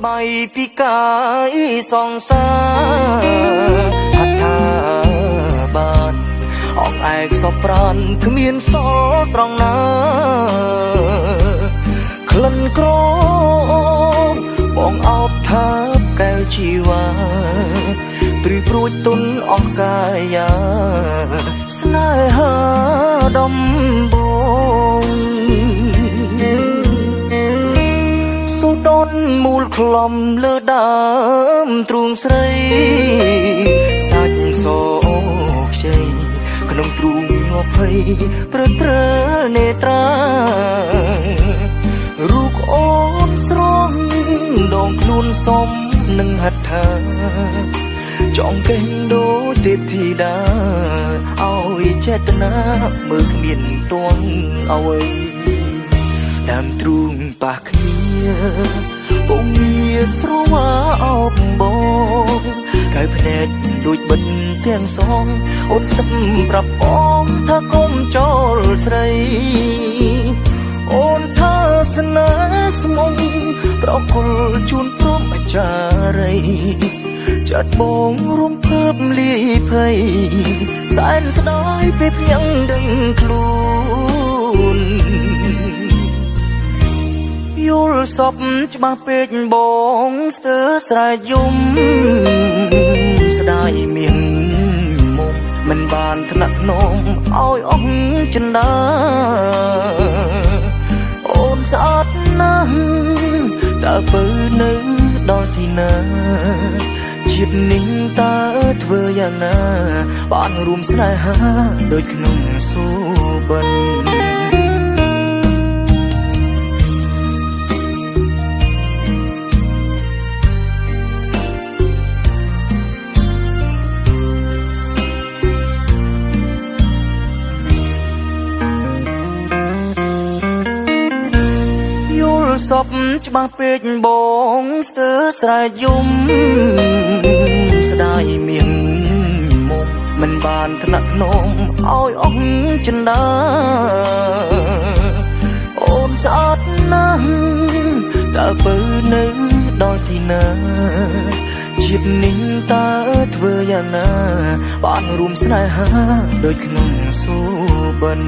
บายពីកាយសងសារហដ្ឋាបានអងឯកសពប្រានគ្មានសល់ត្រង់ណាក្លិនក្របងអោបថាបកែវជីវ៉ាព្រួយព្រួយទុនអស់កាយាស្នេហាដំបងសូដនមូលខ្លំលើដើមទ្រូងស្រីសាច់សោខ្ចីក្នុងទ្រូងញាប់ភ័យព្រឹកព្រើនេត្រារូបអូនស្រស់ដងខ្លួនសមនឹងហត្ថាចង់កេងដូចទេពធីតាឲ្យចេតនាមើលគ្មានទងអ្វីដើមទ្រូងប៉ះគ្នាបងងារស្រវាអោបបងកែភ្នែកដូចបិទទាំងសងអូនសឹកប្រាប់បងថាកុំចោលស្រីអូនថាស្នេហ៍ស្មុំប្រគល់ជូនព្រមអាចារ្យចាត់បងរួមភើបលាយភ័យសែនស្ដាយពេលភ្ញាំងដឹងខ្លួនយល់សពច្បាស់ពេកបងស្ទើរស្រែកយំស្ដាយមៀងមុំមិនបានថ្នាក់ភ្នំឲ្យអស់ចិន្តាអូនស្អាតណាស់តើពើនៅដល់ទីណាជាតិនេះតើធ្វើយ៉ាងណាបានរួមស្នេហាដូចក្នុងសូបិនសពច្បាស់ពេកបងស្ទើរស្រែកយំស្ដាយមៀងមុំមិនបានថ្នាក់ភ្នំឲ្យអស់ចិន្តាអូនស្អាតណាស់តើពើនៅដល់ទីណាជាតិនេះតើធ្វើយ៉ាងណាបានរួមស្នេហាដូចក្នុងសូបិន